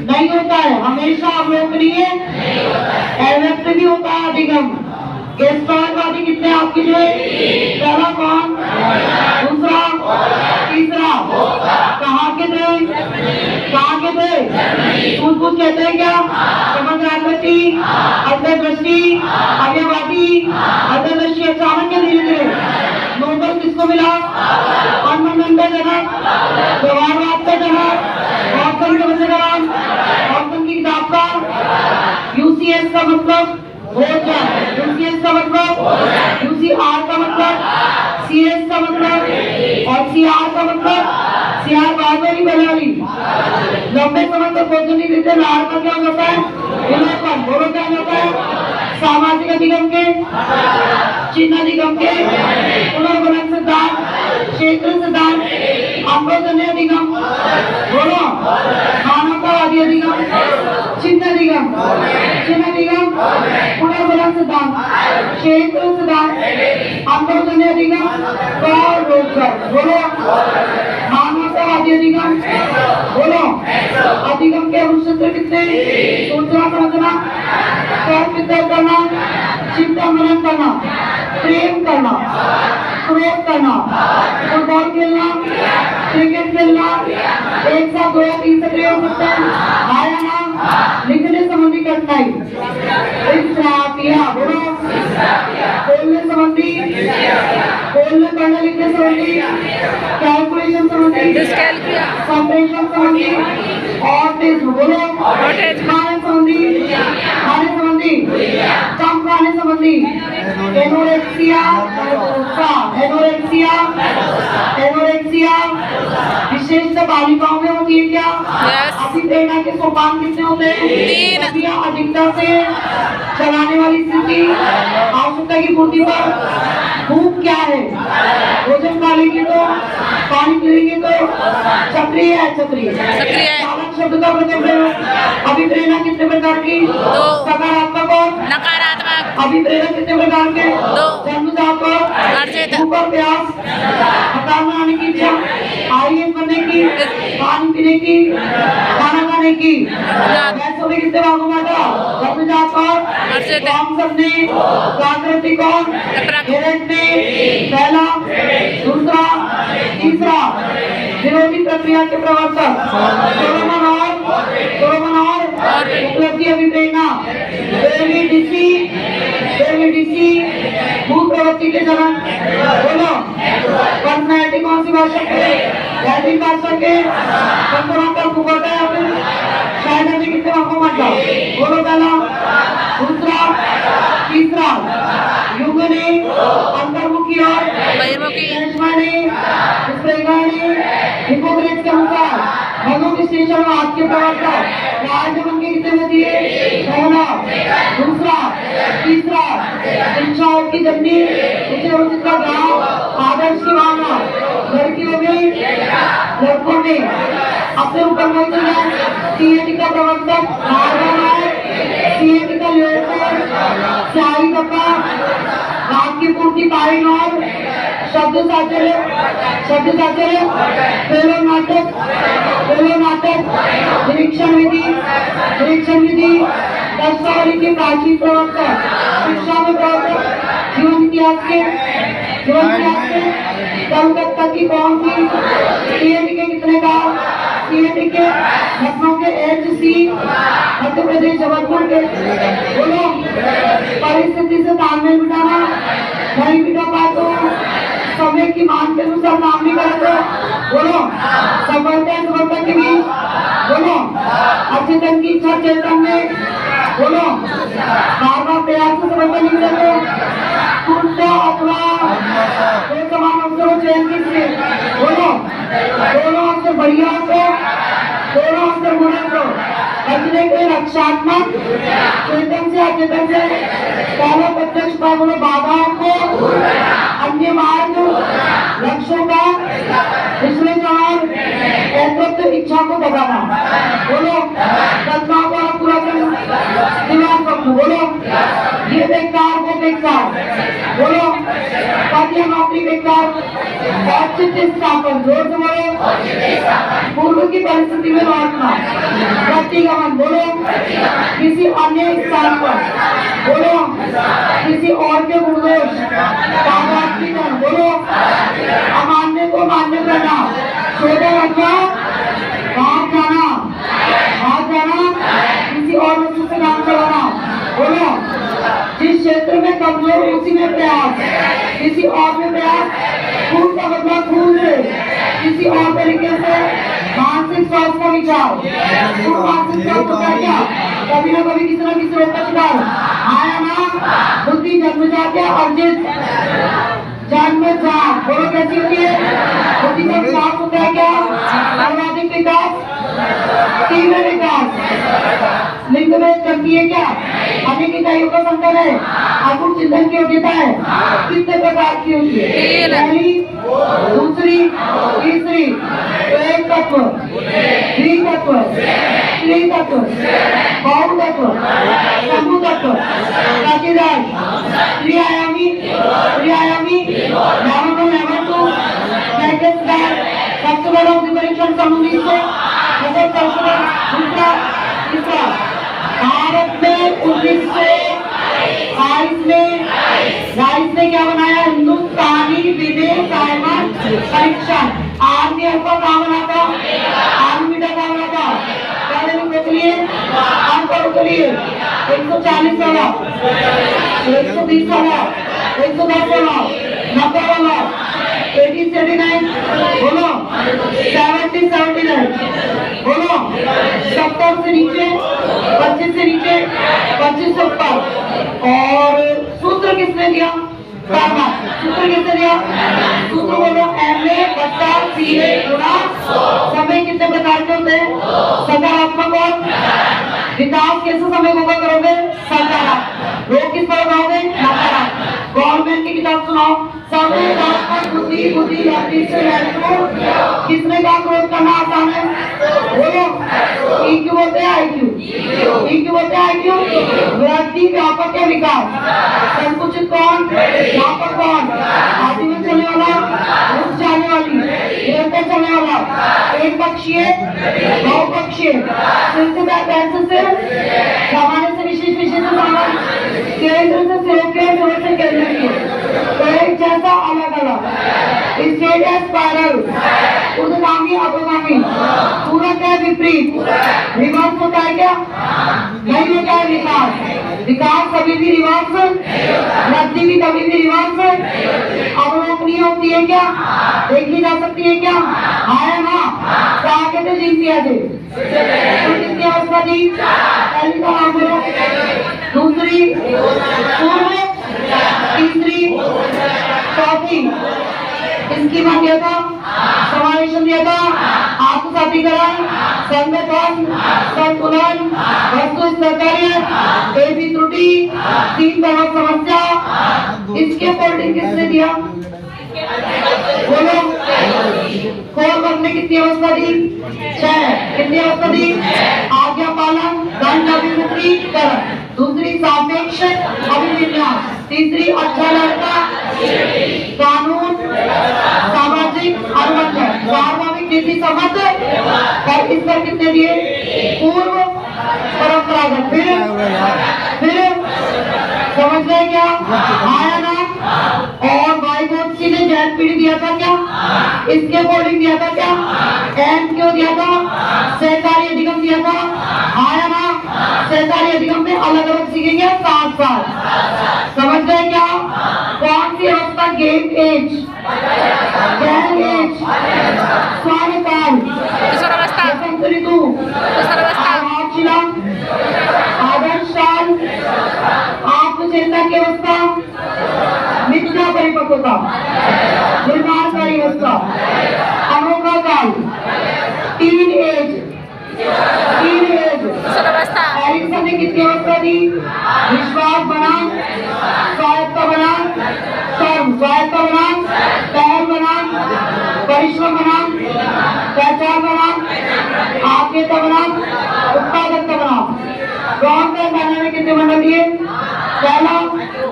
नहीं होता है, हमेशा अवलोकनीय अव्यक्त भी होता है अधिगम। गेस्टवादी कितने आपके जो पहला कौन, दूसरा, तीसरा, कहाँ के थे, कहाँ के थे, सूझबूझ कहते हैं क्या, समझ आकृति, अंतर्दृष्टि, अव्ययवादी, अंतर्दृष्टि अचानक के धीरे धीरे नोबल किसको मिला, मनमंडल जनक, व्यवहारवाद का जनक, गौतम के वचनवान, गौतम की किताब का यूसीएस का मतलब यूसीएस का मतलब, यूसीआर का मतलब, सीएस का मतलब और सीआर का मतलब, सीआर बाद वाली बलाली लंबे समय तक भोजन नहीं देते, लार का क्या होता है, विलोपन, बोलो क्या होता है, सामाजिक अधिगम के, चिन्ह अधिगम के, पुनर्गणन सिद्धांत, क्षेत्र सिद्धांत, अम्बोजन्य अधिगम, बोलो मानवतावादी अधिगम, चिन्ह अधिगम, पुनर्गणन सिद्धांत, क्षेत्र सिद्धांत, अम्बोजन्य अधिगम, बोलो मानवतावादी अधिगम, बोलो अधिगम के अनुसूत्र कितने, सोचना समझना, विद्या करना, चिंता मनन करना, प्रेम करना, क्रोध करना, फुटबॉल खेलना, क्रिकेट खेलना, एक साथ 2 या 3 सक्रिय हो सकता है, आया लिखने संबंधी कठिनाई, बोलो बोलने संबंधी, बोलने पढ़ने लिखने संबंधी, कैलकुलेशन संबंधी, कंप्रेशन संबंधी, और बोलो खाने संबंधी, कम खाने संबंधी, एनोरेक्सिया, विशेषतः बालिकाओं में होती है क्या, अतिप्रेरणा के सोपान कितने होते हैं, 3, अधिकता से चलाने वाली स्थिति, आवश्यकता की पूर्ति पर, भूख क्या है, भोजन खा लेंगे तो, पानी पीएंगे तो, चक्रीय है, चक्रीय चालक शब्द का प्रयोग, अभिप्रेरणा कितने प्रकार की, सकारात्मक और नकारात्मक, अभिप्रेरणा कितने प्रकार के, जन्मजात और प्यास, मकान बनाने की इच्छा, आईएएस बनने की, पानी पीने की, खाना खाने की, पैसों में कितने भागों में था, जन्मजात और सपने, प्राकृतिक और पहला, दूसरा, तीसरा, विरोधी प्रक्रिया के प्रवर्तक, सोलोमन और उपलब्धि अभिप्रेरणा, भूत प्रवृत्ति के जनक, बोलो पर्सनैलिटी कौन सी भाषा के, लैटिन भाषा के, कंपनाकर फुकटा है फिर शायद में कितने भागों में था, बोलो पहला, दूसरा, तीसरा, युगने, अंतर्मुखी और हिपोक्रेट्स के अनुसार भगवत विश्लेषण में आज के प्रवर्तक राजमन के कितने में दिए, पहला, दूसरा, तीसरा, शिक्षाओं की जननी, उसे उचित का गाँव, आदर्श की भावना, लड़कियों में, लड़कों में अपने ऊपर मौजूद है, सीएटी का प्रवर्तक सीएटी का लेकर स्याही डब्बा, रात की पूर्ति पाइन और शब्द साचर्य, फेलो नाटक, निरीक्षण विधि, दस्तावेज के प्राचीन प्रवर्तक, शिक्षा में प्रवर्तक, जीवन इतिहास के कलकत्ता की कौन सी, सीएटी के कितने का, सीएटी के लखनऊ के HC, मध्य प्रदेश जबलपुर के, बोलो परिस्थिति से तालमेल बिठाना, नहीं बिठा पाए तो समय की मांग के अनुसार काम नहीं करे तो, बोलो सफलता के बीच, बोलो अचेतन की इच्छा चेतन में, बोलो बार प्रयास से सफलता नहीं मिले तो अथवा समान अवसरों चयन कीजिए, बोलो दोनों अवसर बढ़िया हो, दोनों अवसर बुरे हो, बचने के रक्षात्मक चेतन से अचेतन से पहले प्रत्यक्ष बोलो बाधाओं को, अन्य मार्ग, लक्ष्यों का विश्लेषण और नेतृत्व इच्छा को बताना, बोलो कल्पनाओं को पूरा करना, बोलो ये बेकार को बेकार, बोलो पद या नौकरी बेकार, औचित्य स्थापन, जोर से बोलो, पूर्व की परिस्थिति में लौटना, प्रतिगमन, बोलो किसी अन्य स्थान पर, बोलो किसी और के गुणदोष, बोलो अमान्य को मान्य करना, छोटे रखना, भाग जाना, किसी और वस्तु से काम चलाना, बोलो जिस क्षेत्र में कमजोर उसी में प्रयास, किसी और में प्रयास, खून का बदला खून से, किसी और तरीके से मानसिक स्वास्थ्य का विचार, मानसिक स्वास्थ्य का क्या कभी ना कभी किसी न किसी रोग का शिकार आया ना, बुद्धि जन्मजात या अर्जित, जन्मजात, बोलो कैसी होती है बुद्धि का विकास होता है क्या, सर्वाधिक विकास, तीव्र विकास, लिंग भेद करती है क्या, अनेक इकाइयों का संकर है, अगुण चिंतन की योग्यता है, कितने प्रकार की होती है, पहली, दूसरी, तीसरी, एक तत्व, द्वितत्व, त्रितत्व, बहुतत्व, समूहतत्व, त्रिआयामी, लेवल 2, सबसे बड़ा परीक्षण संबंधी से दूसरा भारत में 1922 में क्या बनाया, हिंदुस्तानी विदेश आयमन परीक्षण, आर्मी अल्फा का बना था, आर्मी बीटा का बना था, पहले के लिए अंकों के लिए 140 वाला, 120 वाला, 110 वाला, 90 वाला, 80-79, बोलो 70-79, बोलो 70 से नीचे, 25 से नीचे, 25 से ऊपर। और सूत्र किसने दिया, सूत्र किसने दिया, सूत्र बोलो MA बट्टा CA गुणा समय कितने प्रकार के होते हैं, सकारात्मक और विकास कैसे समय को करोगे, सकारात्मक, रोग किस पर लगाओगे, नकारात्मक। गवर्नमेंट की किताब सुनाओ, संवेदनात्मक बुद्धि, किसने कहा क्रोध करना आसान है, बोलो EQ बोलते हैं IQ बोलते हैं IQ, वृद्धि, व्यापक या विकास, संकुचित कौन, व्यापक कौन, आदि में चलने वाला, रुक जाने वाली, निरंतर चलने वाला, एक पक्षीय, बहुपक्षीय, सामान्य से विशेष, विशेष से सामान्य, केंद्र से सिरों के, सिरों से केंद्र के, तो एक जैसा अलग अलग, स्ट्रेट या स्पाइरल, ऊर्ध्वगामी अधोगामी, पूरक है विपरीत, रिवर्स होता है क्या, नहीं होता है विकास, विकास कभी भी रिवर्स, वृद्धि भी कभी भी रिवर्स, अवलोकनीय होती है क्या, देखी जा सकती है क्या, है ना, तो आगे से जीत दिया थे, तो कितनी अवस्था थी, पहली का नाम बोलो, दूसरी, पूर्व, तीसरी, चौथी, इसकी बात दिया था, समावेशन दिया था, आत्मसातीकरण, संगठन, संतुलन, वस्तु स्वीकार्य, एबी त्रुटि, 3 तरह समस्या, इसके फोल्डिंग किसने दिया, बोलो खोल करने कितनी अवस्था दी, 6, कितनी अवस्था दी, आज्ञा पालन, दंड अभिमुखीकरण, दूसरी सापेक्ष अभिविन्यास, तीसरी अच्छा लड़का, कानून, सामाजिक अनुबंधन, सार्वभौमिक नीति सम्मत, और इस पर कितने दिए, पूर्व परंपरागत, फिर समझ गए क्या, आया ना, और वाइगोत्स्की ने जैन पीढ़ी दिया था क्या, इसके बोर्डिंग दिया था क्या, एम क्यों दिया था, सहकारी अधिगम दिया था, आया ना, सहकारी अधिगम में अलग अलग सीखेंगे 7 साल, समझ गए क्या, कौन सी अवस्था, गेम एज, गैर एज, स्वानकाल, बसंत ऋतु, आधारशिला, आदर्श काल, आत्मचेतना की अवस्था, मिथ्या परिपक्वता, निर्माणकारी अवस्था, अनोखा काल, टीन एज, एरिक्सन ने कितनी अवस्था दी, विश्वास बना, स्वायत्ता बना, स्वायत्ता बना, पहल बना, परिश्रम बना, पहचान बना, आत्मीयता बना, उत्पादकता बना। गवर्नमेंट बनाने कितने मंडल दिए, पहला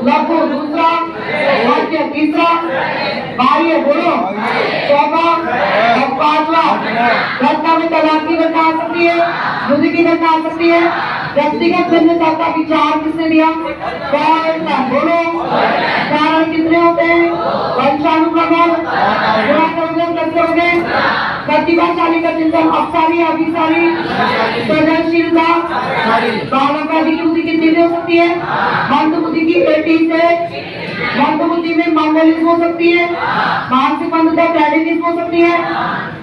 लघु दूसरा, मध्य तीसरा, बाह्य बोलो चौथा और पांचवा। घटना में तलाक की घटना आ सकती है, युद्ध की घटना आ सकती है। व्यक्तिगत भिन्नता का विचार किसने दिया? कौन? बोलो। कारण कितने होते हैं? वंशानुक्रमण, गुणा करोगे प्लस करोगे, प्रतिभाशाली का चिंतन, अभिशाली अभिशाली, सृजनशीलता, बालकवादी की बुद्धि कितनी हो सकती है? मंद बुद्धि की 80 से, मंद बुद्धि में मंगोलिज्म हो सकती है, मानसिक मंदता कैडिनिज्म हो सकती है।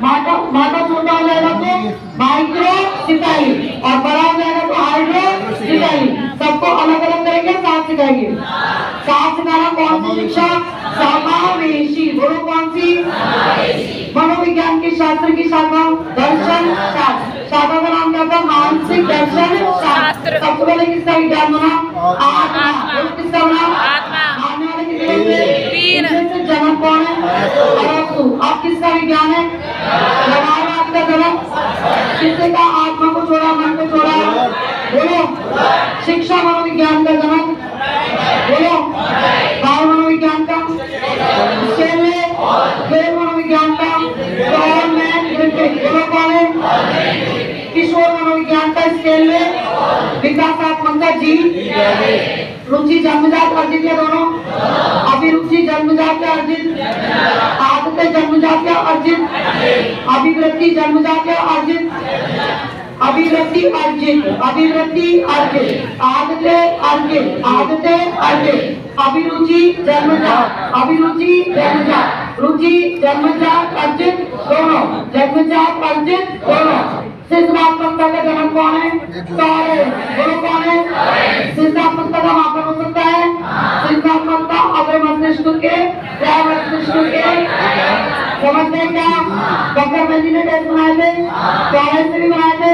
माता छोटा हो जाएगा तो माइक्रोसिटाई और बड़ा हो जाएगा तो हाइड्रोसिटाई। सबको अलग अलग करेंगे, साथ सिखाएंगे। साथ सिखाना कौन सी शिक्षा? समावेशी। बोलो कौन सी? मनोविज्ञान के शास्त्र की शाखा दर्शन शास्त्र। शाखा का नाम क्या था? मानसिक दर्शन शास्त्र। सबसे पहले किसका विज्ञान बना? आत्मा। किसका बना? मानने वाले कितने होते? 3। जनक कौन है? अरस्तु। अब किसका विज्ञान है? व्यवहारवाद का जनक किसने कहा? आत्मा को छोड़ा, मन को छोड़ा। बोलो। शिक्षा मनोविज्ञान का जनक। बोलो। भाव मनोविज्ञान का, खेल मनोविज्ञान का, बोलो कौन है? किशोर मनोविज्ञान का स्केल में, विकासात्मक का जी, रुचि जन्मजात अर्जित या दोनों? अभिरुचि जन्मजात या अर्जित? आदतें जन्मजात या अर्जित? अभिवृत्ति जन्मजात या अर्जित? अभिवृत्ति अर्जित, अभिवृत्ति अर्जित, आदतें अर्जित, आदतें अर्जित। अभिरुचि जन्मजात, अभिरुचि जन्मजात, रुचि जन्मजात अर्जित दोनों, जन्मजात अर्जित दोनों। सृजनात्मकता का जनक कौन है? टॉरेंस। बोलो कौन है? सृजनात्मकता का मापन हो सकता है? सृजनात्मकता अग्र मस्तिष्क के, क्या मस्तिष्क के, समझते हैं क्या? डॉक्टर मेजी ने टेस्ट बनाए थे, टॉरेंस से भी बनाए थे,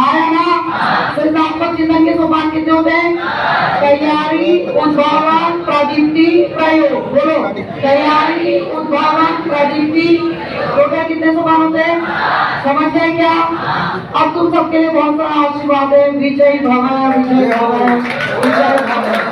आया ना? सृजनात्मक चिंतन के सोपान कितने होते हैं? तैयारी, उद्भावन, प्रदीप्ति, प्रयोग। बोलो। तैयारी, उद्भावन, प्रदीप्ति, टोटल कितने सोपान होते हैं? समझते हैं क्या? अब तुम सबके लिए बहुत सारा आशीर्वाद है। विजय भव, विजय भव, विजय भव।